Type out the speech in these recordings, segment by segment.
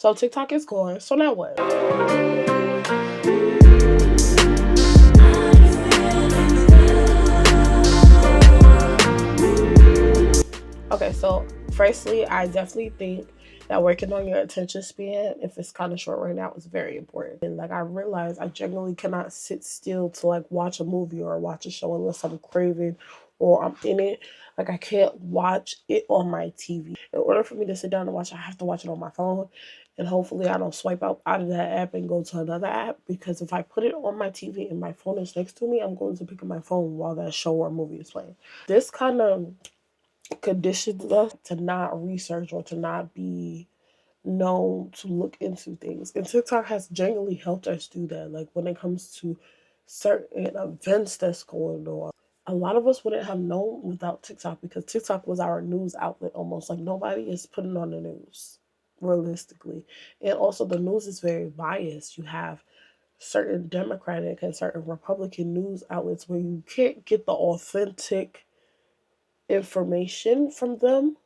So TikTok is gone. So now what? Okay, so firstly, I definitely think that working on your attention span, if it's kind of short right now, is very important. And like I realized I genuinely cannot sit still to like watch a movie or watch a show unless I'm craving or I'm in it. Like I can't watch it on my TV. In order for me to sit down and watch, I have to watch it on my phone. And hopefully I don't swipe out of that app and go to another app, because if I put it on my TV and my phone is next to me, I'm going to pick up my phone while that show or movie is playing. This kind of conditions us to not research or to not be known to look into things. And TikTok has genuinely helped us do that. Like when it comes to certain events that's going on, a lot of us wouldn't have known without TikTok, because TikTok was our news outlet almost. Like nobody is putting on the news realistically. And also the news is very biased. You have certain Democratic and certain Republican news outlets where you can't get the authentic information from them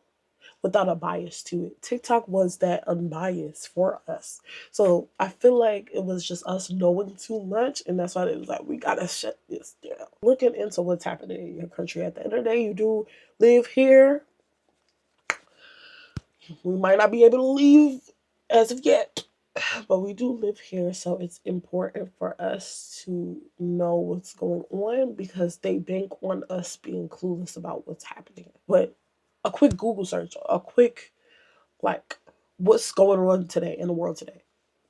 without a bias to it. TikTok was that unbiased for us. So I feel like it was just us knowing too much, and that's why it was like, we gotta shut this down. Looking into what's happening in your country, at the end of the day, you do live here. We might not be able to leave as of yet, but we do live here, so it's important for us to know what's going on, because they bank on us being clueless about what's happening. But a quick Google search, a quick, like, what's going on today in the world today,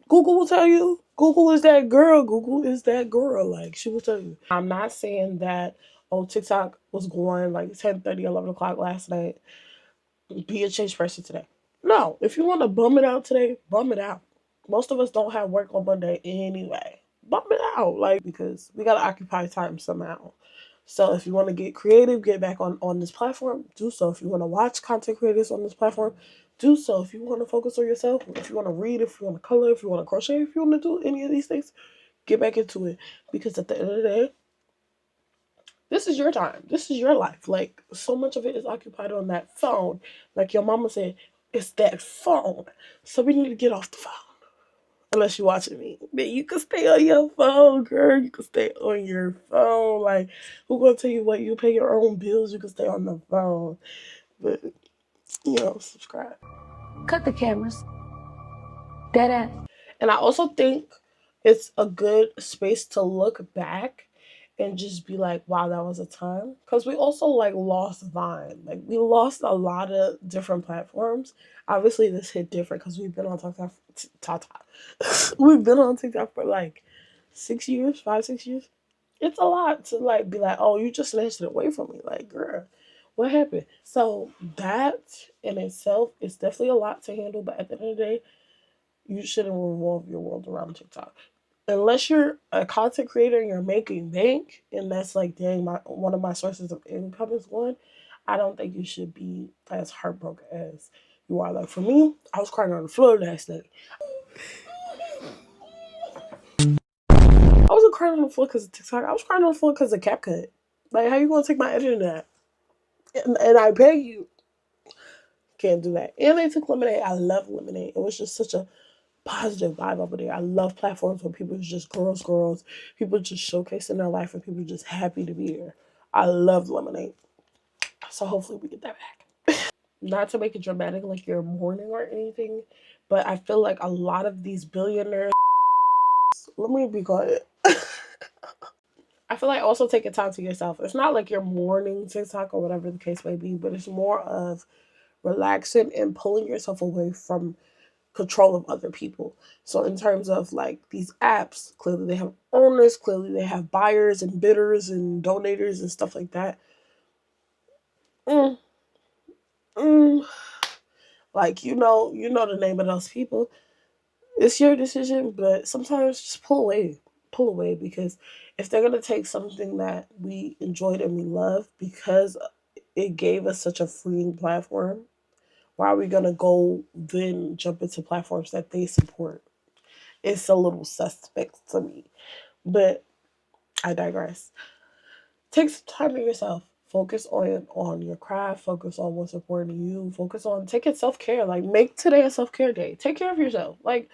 Google will tell you. Google is that girl. Google is that girl. Like, she will tell you. I'm not saying that, oh, TikTok was going like 10:30, 11 o'clock last night. Be a changed person today. No, if you want to bum it out today, bum it out. Most of us don't have work on Monday anyway. Bum it out, like, because we gotta occupy time somehow. So if you want to get creative, get back on this platform, do so. If you want to watch content creators on this platform, do so. If you want to focus on yourself, if you want to read, if you want to color, if you want to crochet, if you want to do any of these things, get back into it. Because at the end of the day, this is your time. This is your life. Like, so much of it is occupied on that phone. Like your mama said, it's that phone. So we need to get off the phone. Unless you're watching me. But you can stay on your phone, girl. You can stay on your phone. Like, who gonna tell you what? You pay your own bills. You can stay on the phone. But, subscribe. Cut the cameras. Dead ass. And I also think it's a good space to look back and just be like, wow, that was a time. Because we also like lost Vine. Like, we lost a lot of different platforms. Obviously, this hit different because we've been on TikTok. We've been on TikTok for like 6 years, 5, 6 years. It's a lot to like be like, oh, you just snatched it away from me. Like, girl, what happened? So that in itself is definitely a lot to handle. But at the end of the day, you shouldn't revolve your world around TikTok. Unless you're a content creator and you're making bank, and that's like, dang, one of my sources of income is one, I don't think you should be as heartbroken as you are. Like, for me, I was crying on the floor last night. I wasn't crying on the floor because of TikTok. I was crying on the floor because of CapCut. Like, how you gonna take my internet? And I pay you. Can't do that. And they took Lemonade. I love Lemonade. It was just such a positive vibe over there. I love platforms where people are just girls, people just showcasing their life, and people just happy to be here. I love Lemonade. So hopefully we get that back. Not to make it dramatic like you're mourning or anything, but I feel like a lot of these billionaires, let me be quiet. I feel like also taking time to yourself. It's not like you're mourning TikTok or whatever the case may be, but it's more of relaxing and pulling yourself away from control of other people. So in terms of like these apps, clearly they have owners, clearly they have buyers and bidders and donators and stuff like that. Mm, mm, like, you know the name of those people. It's your decision, but sometimes just pull away, because if they're gonna take something that we enjoyed and we love because it gave us such a freeing platform, why are we gonna go then jump into platforms that they support? It's a little suspect to me. But I digress. Take some time to yourself. focus on your craft, focus on what's important to you, focus on taking self-care. Like, make today a self-care day. Take care of yourself. Like,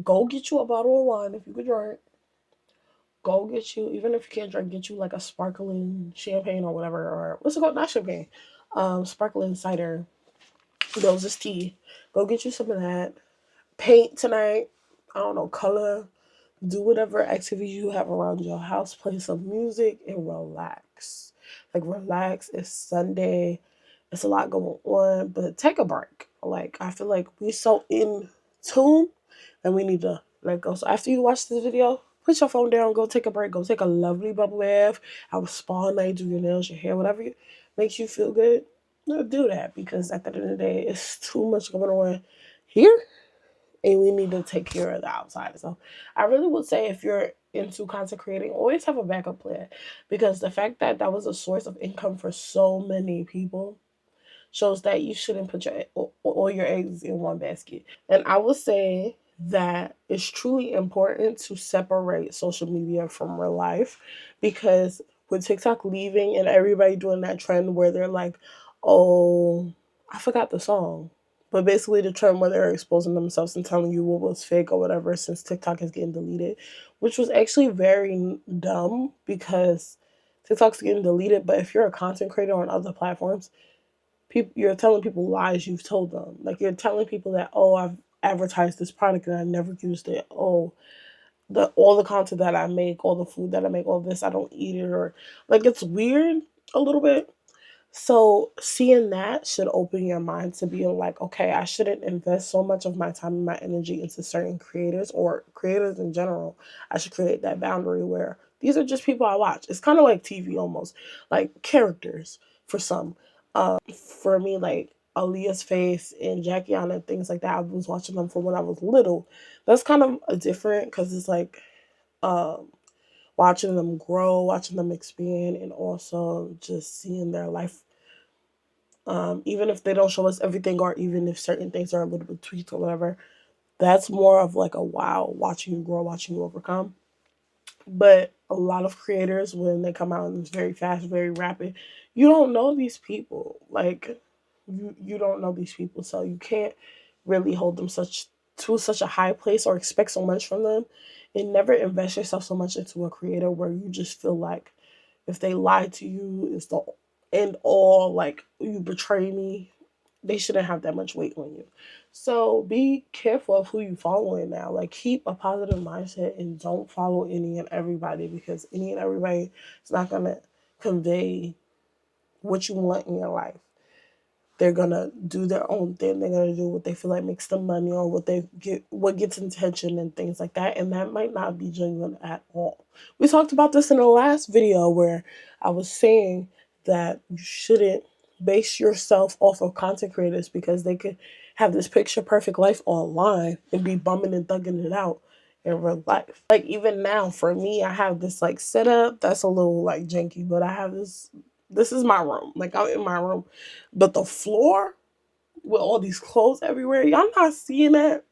go get you a bottle of wine if you could drink. Go get you, even if you can't drink, get you like a sparkling champagne or whatever, or what's it called? Not champagne. Sparkling cider. Those is tea. Go get you some of that. Paint tonight. I don't know, color. Do whatever activity you have around your house. Play some music and relax. Like, relax. It's Sunday. It's a lot going on, but take a break. Like, I feel like we so in tune and we need to let go. So after you watch this video, put your phone down, go take a break, go take a lovely bubble bath, have a spa night, do your nails, your hair, whatever makes you feel good. Do that, because at the end of the day, it's too much going on here and we need to take care of the outside. So I really would say, if you're into content creating, always have a backup plan, because the fact that that was a source of income for so many people shows that you shouldn't put all your eggs in one basket. And I would say that it's truly important to separate social media from real life, because with TikTok leaving and everybody doing that trend where they're like, oh, I forgot the song. But basically, the trend where they're exposing themselves and telling you what was fake or whatever, since TikTok is getting deleted, which was actually very dumb, because TikTok's getting deleted. But if you're a content creator on other platforms, you're telling people lies you've told them. Like, you're telling people that, oh, I've advertised this product and I never used it. Oh, all the content that I make, all the food that I make, all this, I don't eat it, or like, it's weird a little bit. So seeing that should open your mind to being like, okay, I shouldn't invest so much of my time and my energy into certain creators, or creators in general. I should create that boundary where these are just people I watch. It's kind of like TV almost, like characters for some. For me, like Aaliyah's Face and Jackie Anna and things like that, I was watching them from when I was little. That's kind of a different, because it's like um, watching them grow, watching them expand, and also just seeing their life. Even if they don't show us everything, or even if certain things are a little bit tweaked or whatever, that's more of like a wow, watching you grow, watching you overcome. But a lot of creators, when they come out and it's very fast, very rapid, you don't know these people. Like, you don't know these people, so you can't really hold them such a high place or expect so much from them. And never invest yourself so much into a creator where you just feel like, if they lie to you, it's the end all. Like, you betray me, they shouldn't have that much weight on you. So be careful of who you following now. Like, keep a positive mindset and don't follow any and everybody, because any and everybody is not gonna convey what you want in your life. They're gonna do their own thing. They're gonna do what they feel like makes them money, or what gets attention and things like that. And that might not be genuine at all. We talked about this in the last video, where I was saying that you shouldn't base yourself off of content creators, because they could have this picture perfect life online and be bumming and thugging it out in real life. Like, even now for me, I have this like setup that's a little like janky, but I have this is my room. Like, I'm in my room. But the floor with all these clothes everywhere, y'all not seeing that?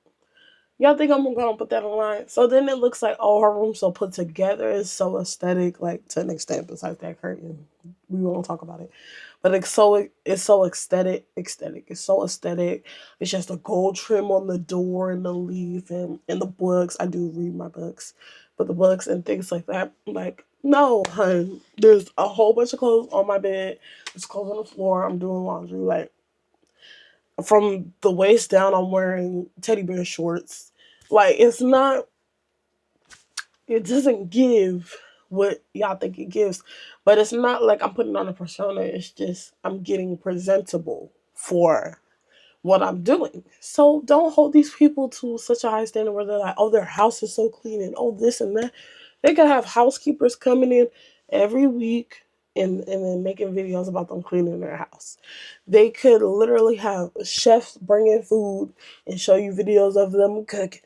Y'all think I'm gonna put that online? So then it looks like, oh, her room's so put together. It's so aesthetic, like, to an extent, besides that curtain. We won't talk about it. But it's so aesthetic. It's so aesthetic. It's just a gold trim on the door and the leaf and the books. I do read my books. But the books and things like that, like, no, hun. There's a whole bunch of clothes on my bed. There's clothes on the floor. I'm doing laundry. Like, from the waist down, I'm wearing teddy bear shorts. Like, it doesn't give what y'all think it gives. But it's not like I'm putting on a persona. It's just I'm getting presentable for what I'm doing. So don't hold these people to such a high standard where they're like, oh, their house is so clean and oh, this and that. They could have housekeepers coming in every week and then making videos about them cleaning their house. They could literally have chefs bring in food and show you videos of them cooking.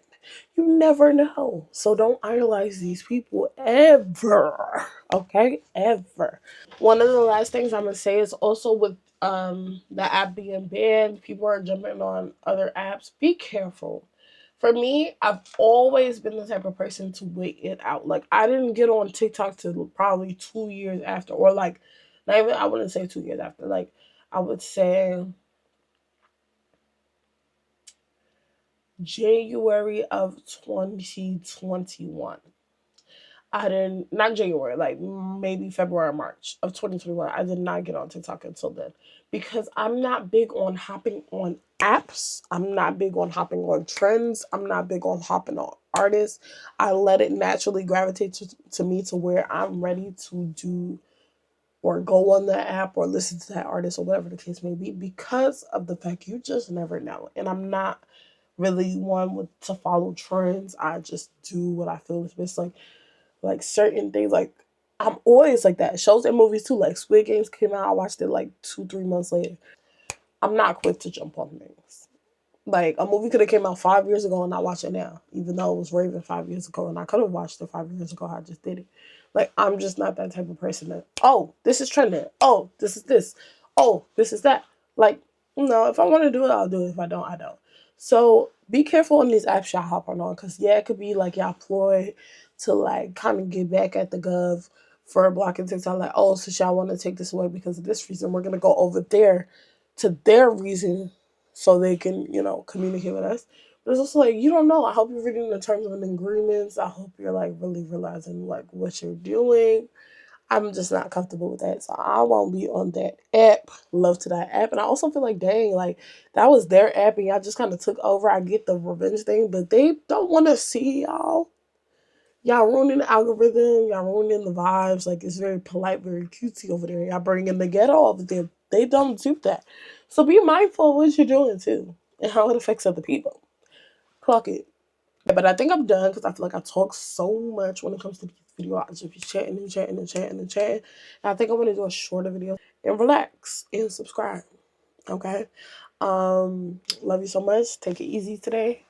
You never know. So don't idolize these people ever. Okay? Ever. One of the last things I'm gonna say is also with the app being banned, people are jumping on other apps. Be careful. For me, I've always been the type of person to wait it out. Like, I didn't get on TikTok till probably 2 years after, or like Not even, I wouldn't say 2 years after. Like, I would say January of 2021. I didn't, not January, like maybe February or March of 2021. I did not get on TikTok until then because I'm not big on hopping on apps. I'm not big on hopping on trends. I'm not big on hopping on artists. I let it naturally gravitate to me to where I'm ready to do or go on the app or listen to that artist or whatever the case may be because of the fact you just never know. And I'm not really one with to follow trends. I just do what I feel is best. Like certain things, like I'm always like that. Shows and movies too. Like Squid Games came out, I watched it like 2-3 months later. I'm not quick to jump on things. Like a movie could have came out 5 years ago and I watch it now, even though it was Raven 5 years ago and I could have watched it 5 years ago. I just did it. Like I'm just not that type of person that, oh, this is trending. Oh, this is this. Oh, this is that. Like, no, if I want to do it, I'll do it. If I don't, I don't. So be careful on these apps y'all hop on because yeah, it could be like y'all ploy to like kind of get back at the gov for blocking TikTok. Like, oh, so y'all want to take this away because of this reason. We're gonna go over there to their reason so they can, communicate with us. But it's also like, you don't know. I hope you're reading the terms and agreements. I hope you're like really realizing like what you're doing. I'm just not comfortable with that. So I won't be on that app. Love to that app. And I also feel like, dang, like that was their app and y'all just kind of took over. I get the revenge thing, but they don't want to see y'all. Y'all ruining the algorithm. Y'all ruining the vibes. Like it's very polite, very cutesy over there. Y'all bringing the ghetto over there. They don't do that. So be mindful of what you're doing too and how it affects other people. Clock it. Yeah, but I think I'm done because I feel like I talk so much when it comes to these videos. I just be chatting and chatting and chatting and chatting. And I think I'm gonna do a shorter video and relax and subscribe. Okay. Love you so much. Take it easy today.